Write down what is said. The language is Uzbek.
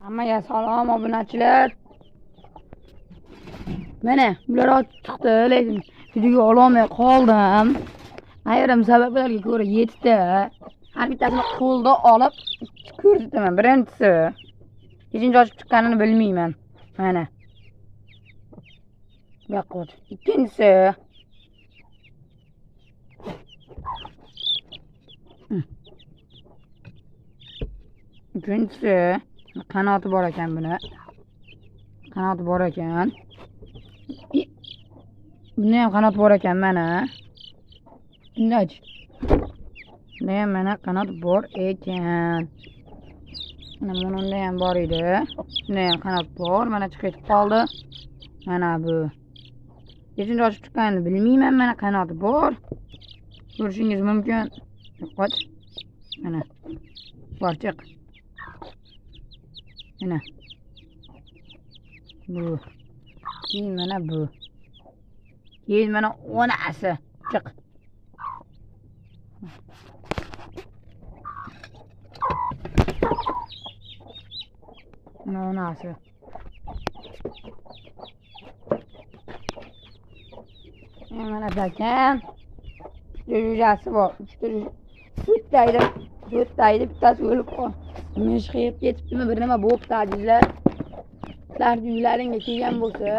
Hammaga salom obunachilar. Mana bular ochib chiqdi, lekin videoga ololmay qoldim. Ayrim sabablarga ko'ra yetdi. Har bittasini qo'lda olib ko'rsataman. Birinchisi, nechinchi ochib chiqqanini bilmayman. Mana. Yo'q. Ikkinchisi, qanoti bor ekan buni. Qanoti bor ekan. Bunda ham qanot bor ekan mana. Bunday. Bunda ham mana qanot bor ekan. Mana bunda ham bor edi. Bunda ham qanot bor. Mana chiqib qoldi. Mana bu. Nechinchi ochib chiqqanini bilmayman. Mana qanoti bor. Ko'rishingiz mumkin. Qoch. Mana. Bor chiq. Mana. Bu. Keyin mana bu. Keyin mana onasi. Chiq. Onasi. Mana ekan. Jo'jasi bor. Bittaydi bittasi o'lib qoldi. Mishqib ketibdimi, bir nima bo'pti azizlar. Sizlar uylaringga kelgan bo'lsa